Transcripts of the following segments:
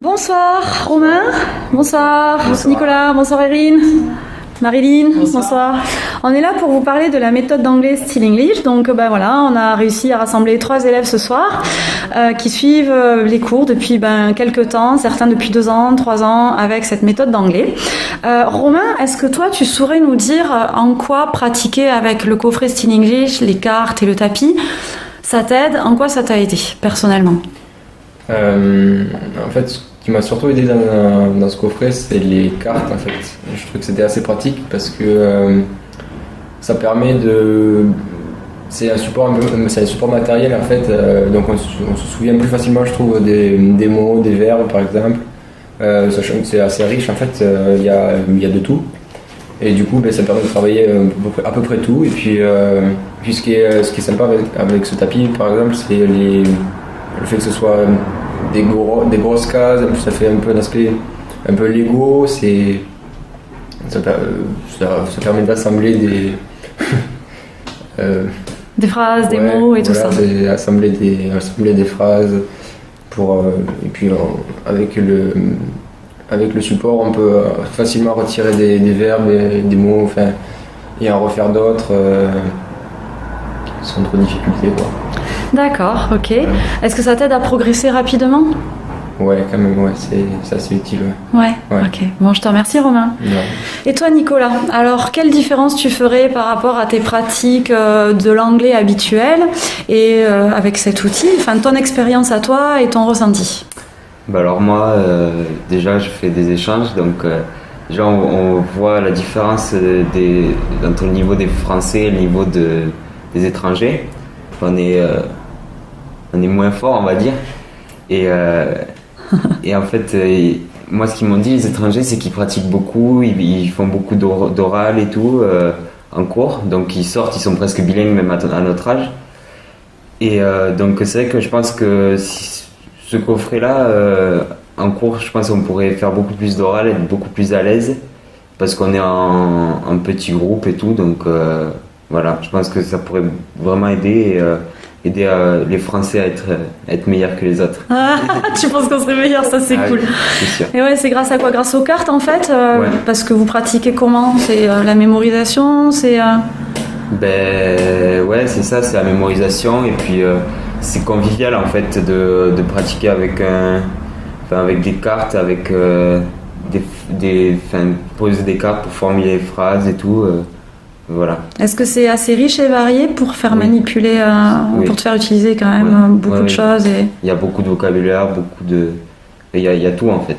Bonsoir Romain, bonsoir, Nicolas, bonsoir Erin, Marilyn, bonsoir. On est là pour vous parler de la méthode d'anglais Still English. Donc voilà, on a réussi à rassembler 3 élèves ce soir qui suivent les cours depuis quelques temps, certains depuis 2 ans, 3 ans avec cette méthode d'anglais. Romain, est-ce que toi tu saurais nous dire en quoi pratiquer avec le coffret Still English, les cartes et le tapis, ça t'aide, en quoi ça t'a aidé personnellement? En fait, ce qui m'a surtout aidé dans ce coffret, c'est les cartes. En fait, je trouve que c'était assez pratique parce que ça permet de. C'est un support matériel en fait, donc on se souvient plus facilement, je trouve, des mots, des verbes par exemple. Sachant que c'est assez riche en fait, il y a de tout. Et du coup, ça permet de travailler à peu près tout. Et puis ce qui est sympa avec ce tapis, par exemple, c'est le fait que ce soit des grosses cases. Ça fait un peu un aspect un peu Lego. Ça permet d'assembler des phrases, des mots et tout ça. Assembler des phrases et puis avec le support, on peut facilement retirer des verbes et des mots, et en refaire d'autres sans trop de difficulté, quoi. D'accord, ok. Est-ce que ça t'aide à progresser rapidement? Ouais, quand même, c'est assez utile. Ouais, ok. Bon, je te remercie Romain. Ouais. Et toi Nicolas, alors quelle différence tu ferais par rapport à tes pratiques de l'anglais habituel et avec cet outil, ton expérience à toi et ton ressenti? Alors moi, déjà je fais des échanges, donc déjà on voit la différence entre le niveau des Français et le niveau des étrangers. On est moins fort, on va dire. Et en fait, moi ce qu'ils m'ont dit les étrangers, c'est qu'ils pratiquent beaucoup, ils font beaucoup d'oral et tout en cours, donc ils sortent, ils sont presque bilingues même à notre âge. Et donc c'est vrai que je pense que ce coffret-là, en cours, je pense qu'on pourrait faire beaucoup plus d'oral, être beaucoup plus à l'aise, parce qu'on est en petit groupe et tout, donc voilà, je pense que ça pourrait vraiment aider les Français à être meilleurs que les autres. Ah, tu penses qu'on serait meilleurs, ça c'est cool. Oui, c'est sûr. Et ouais, c'est grâce à quoi? Grâce aux cartes en fait, Ouais. Parce que vous pratiquez comment? C'est la mémorisation, c'est... Ouais, c'est ça, c'est la mémorisation, et puis c'est convivial en fait de pratiquer avec des cartes, avec poser des cartes pour formuler les phrases et tout. Voilà. Est-ce que c'est assez riche et varié pour faire manipuler, Oui. pour te faire utiliser quand même beaucoup de choses Il y a beaucoup de vocabulaire, il y a tout en fait.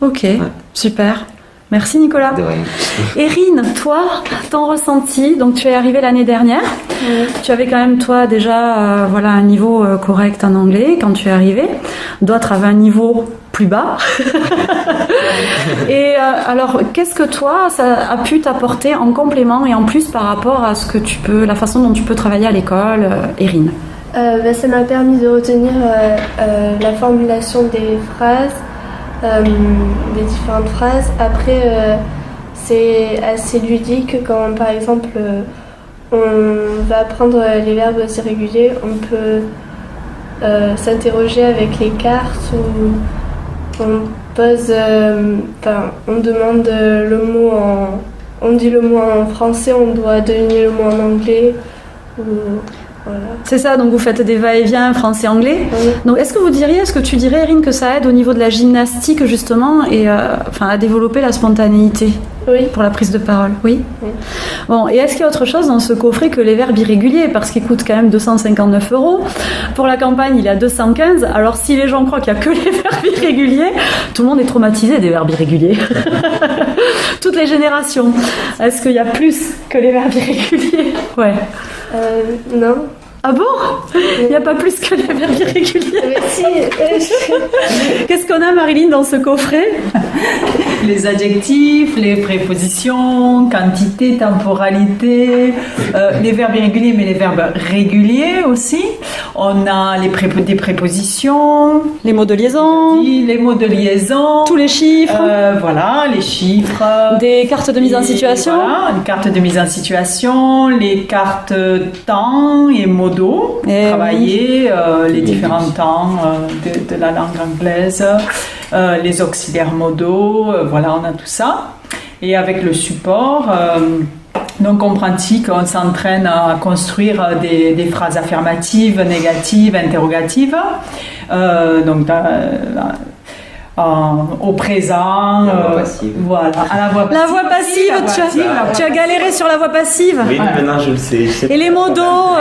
Ok, super. Merci Nicolas. De rien. Erin, toi, ton ressenti, donc tu es arrivée l'année dernière. Oui. Tu avais quand même toi déjà un niveau correct en anglais quand tu es arrivée. D'autres avaient un niveau plus bas. Et alors, qu'est-ce que toi, ça a pu t'apporter en complément et en plus par rapport à la façon dont tu peux travailler à l'école, Erin? Ça m'a permis de retenir la formulation des phrases, des différentes phrases. Après, c'est assez ludique quand, par exemple, on va apprendre les verbes irréguliers. On peut s'interroger avec les cartes ou on pose, on demande le mot on dit le mot en français, on doit deviner le mot en anglais. Voilà. C'est ça, donc vous faites des va-et-vient français-anglais. Oui. Donc est-ce que tu dirais, Erin, que ça aide au niveau de la gymnastique justement et à développer la spontanéité Oui. pour la prise de parole? Oui. Oui. Bon, et est-ce qu'il y a autre chose dans ce coffret que les verbes irréguliers, parce qu'il coûte quand même 259 €. Pour la campagne, il est à 215. Alors si les gens croient qu'il n'y a que les verbes irréguliers, tout le monde est traumatisé des verbes irréguliers. Toutes les générations. Est-ce qu'il y a plus que les verbes irréguliers? Ouais. Non. Ah bon? Il n'y a pas plus que les verbes irréguliers? Mais si. Qu'est-ce qu'on a, Marilyn, dans ce coffret? Les adjectifs, les prépositions, quantité, temporalité, les verbes irréguliers, mais les verbes réguliers aussi. On a des prépositions, Les mots de liaison, les mots de liaison, tous les chiffres, voilà, les chiffres. des cartes de mise en situation. Voilà, une carte de mise en situation, les cartes temps et modaux, Eh travailler les différents temps de la langue anglaise. les auxiliaires modaux, voilà, on a tout ça. Et avec le support, donc on pratique, on s'entraîne à construire des phrases affirmatives, négatives, interrogatives. Donc au présent, La voix passive. voilà, à la voix passive. La voix passive, tu as galéré sur la voix passive. Oui, maintenant je le sais. Et les modos,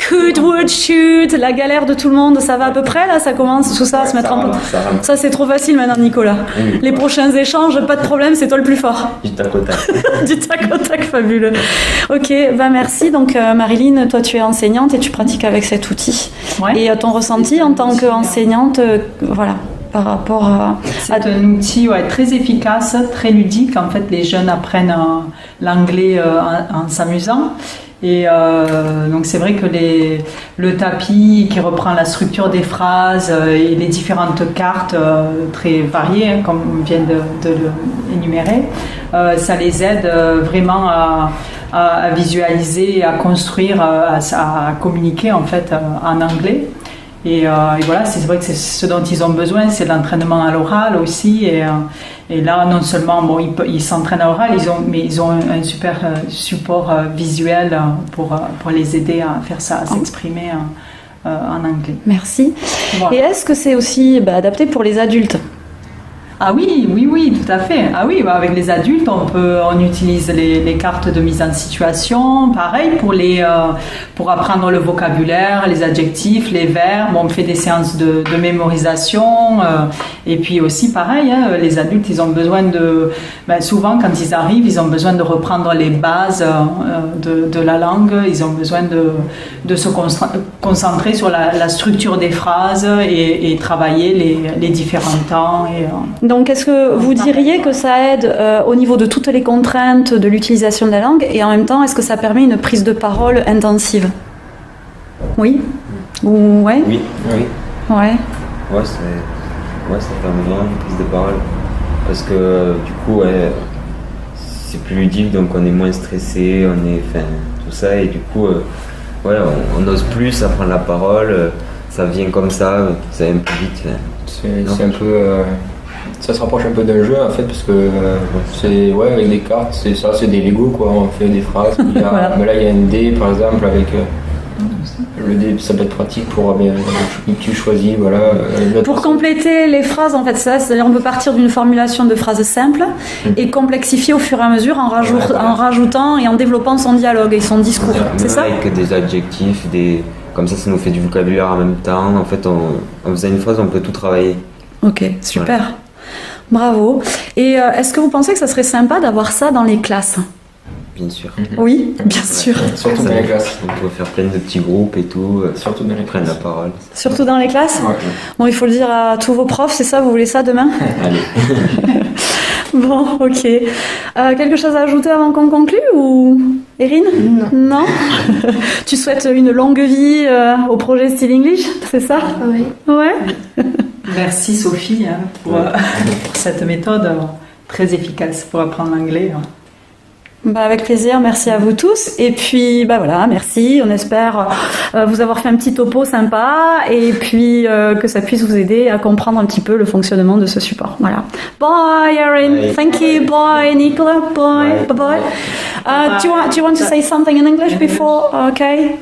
could, would, should, la galère de tout le monde, ça va à peu près là, ça commence tout ça à se mettre en place. Ça c'est trop facile maintenant, Nicolas. Oui. Les prochains échanges, pas de problème, c'est toi le plus fort. Du tac au tac. Du tac au tac, fabuleux. Ok, bah merci. Donc Marilyn, toi tu es enseignante et tu pratiques avec cet outil. Ouais. Et ton ressenti en tant qu'enseignante, voilà, par rapport à... C'est un outil très efficace, très ludique. En fait, les jeunes apprennent l'anglais en s'amusant. Et donc c'est vrai que le tapis qui reprend la structure des phrases et les différentes cartes très variées, hein, comme on vient de l'énumérer, ça les aide vraiment à visualiser, à construire, à communiquer en fait en anglais. Et voilà, c'est vrai que c'est ce dont ils ont besoin, c'est de l'entraînement à l'oral aussi. Et là, non seulement ils s'entraînent à l'oral, mais ils ont un super support visuel pour les aider à faire ça, à s'exprimer en anglais. Merci. Voilà. Et est-ce que c'est aussi adapté pour les adultes? Ah oui, tout à fait. Ah oui, avec les adultes, on utilise les cartes de mise en situation, pareil pour apprendre le vocabulaire, les adjectifs, les verbes. On fait des séances de mémorisation, et puis aussi pareil, hein, les adultes, ils ont besoin souvent quand ils arrivent, ils ont besoin de reprendre les bases de la langue. Ils ont besoin de se concentrer sur la structure des phrases et travailler les différents temps. Donc, est-ce que vous diriez que ça aide au niveau de toutes les contraintes de l'utilisation de la langue et en même temps, est-ce que ça permet une prise de parole intensive? Oui? Ou ouais? Oui. Ouais. Ouais, ça permet vraiment une prise de parole. Parce que du coup, c'est plus ludique, donc on est moins stressé, tout ça, et du coup, on ose plus à prendre la parole, ça vient comme ça vient plus vite. C'est un peu... ça se rapproche un peu d'un jeu en fait, parce que c'est avec des cartes, c'est des Lego quoi, on fait des phrases. Voilà. Mais là il y a un dé par exemple avec le dé, ça peut être pratique pour tu choisis Pour compléter les phrases en fait, c'est-à-dire on peut partir d'une formulation de phrases simples et complexifier au fur et à mesure en rajoutant et en développant son dialogue et son discours. C'est ça? Avec des adjectifs, comme ça nous fait du vocabulaire en même temps. En fait, en faisant une phrase, on peut tout travailler. Ok, super. Voilà. Bravo. Et est-ce que vous pensez que ça serait sympa d'avoir ça dans les classes? Bien sûr. Oui, bien sûr. Surtout dans les classes. On peut faire plein de petits groupes et tout. Surtout dans les prennent la parole. Surtout dans les classes? Ouais. Bon, il faut le dire à tous vos profs, c'est ça? Vous voulez ça demain? Allez. Bon, ok. Quelque chose à ajouter avant qu'on conclue ou Erin? Non. Tu souhaites une longue vie au projet Still English, c'est ça? Oui. Ouais. Merci Sophie pour cette méthode très efficace pour apprendre l'anglais. Avec plaisir, merci à vous tous. Et puis, voilà, merci. On espère vous avoir fait un petit topo sympa et puis que ça puisse vous aider à comprendre un petit peu le fonctionnement de ce support. Voilà. Bye, Erin. Bye. Thank you. Bye, Nicola. Bye. Bye. Bye. Do you want to say something in English before? Okay.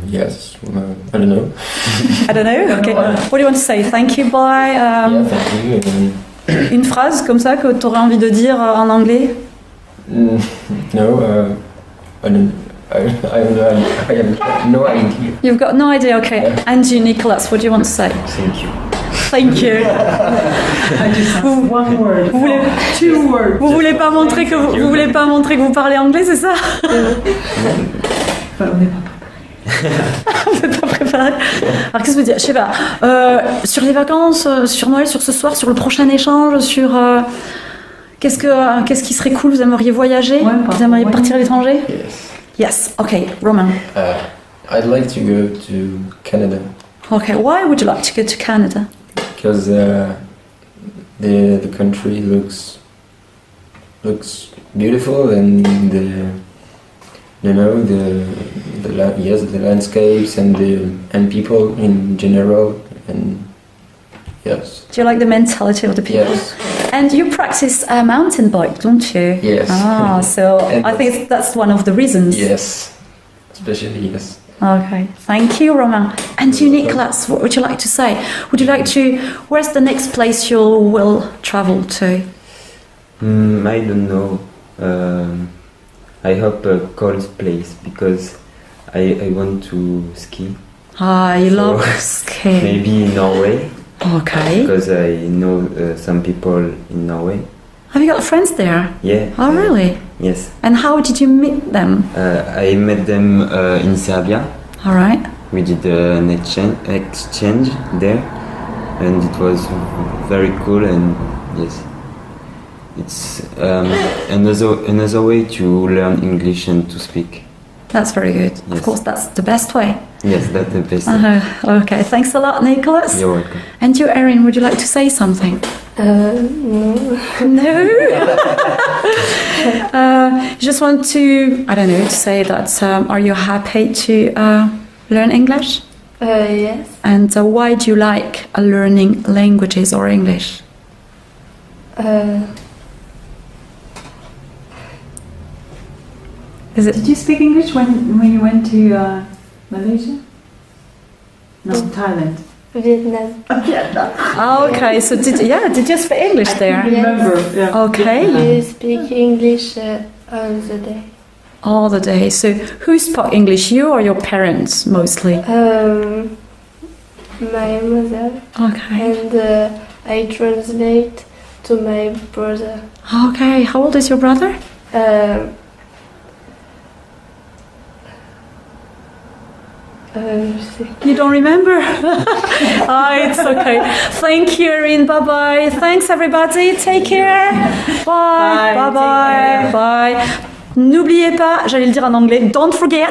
Yes. I don't know. I don't know. Okay. What do you want to say? Thank you. Bye. Yeah, thank you. Une phrase comme ça que tu aurais envie de dire en anglais? No, I have no idea. You've got no idea, okay. Yeah. And you, Nicholas, what do you want to say? Thank you. Thank you. One word. Vous voulez, Two words. vous voulez pas montrer que vous voulez pas montrer que vous parlez anglais, c'est ça? On n'est pas Vous n'êtes pas préparé. Alors qu'est-ce que vous dites? Je sais pas. Sur les vacances, sur Noël, sur ce soir, sur le prochain échange, sur qu'est-ce qui serait cool? Vous aimeriez voyager? Vous aimeriez partir à l'étranger? Yes. Yes. Okay, Roman. I'd like to go to Canada. Okay. Why would you like to go to Canada? Because the country looks beautiful, and the landscapes and people in general, and Yes. Do you like the mentality of the people? Yes. And you practice mountain bike, don't you? Yes. Ah, so And I think that's one of the reasons. Yes. Especially yes. Okay, thank you, Romain. And you, You're welcome. Nicolas, what would you like to say? Would you like to? Where's the next place you will travel to? I don't know. I hope a cold place because I want to ski. Ah, you So, love skiing. Maybe in Norway Okay. because I know some people in Norway. Have you got friends there? Yeah. Oh, really? Yes. And how did you meet them? I met them in Serbia. All right. We did an exchange there, and it was very cool. And yes, it's another way to learn English and to speak. That's very good. Of Yes. course, that's the best way. Yes, that's the best. Okay, thanks a lot, Nicholas. You're welcome. And you, Erin, would you like to say something? No. No? Just want to, I don't know, to say that are you happy to learn English? Yes. And why do you like learning languages or English? Is it? Did you speak English when you went to Malaysia? No, Thailand. Vietnam. Vietnam. Okay, so did you speak English there? Remember? Yeah. Okay. We speak English all the day. All the day. So who spoke English, you or your parents mostly? My mother, Okay. and I translate to my brother. Okay, how old is your brother? You don't remember? It's okay. Thank you, Erin. Bye bye. Thanks, everybody. Take care. Bye. Bye bye. Bye. N'oubliez pas, j'allais le dire en anglais, don't forget.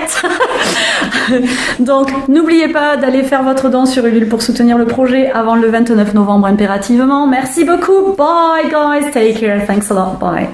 Donc, n'oubliez pas d'aller faire votre don sur Ulule pour soutenir le projet avant le 29 novembre impérativement. Merci beaucoup. Bye, guys. Take care. Thanks a lot. Bye.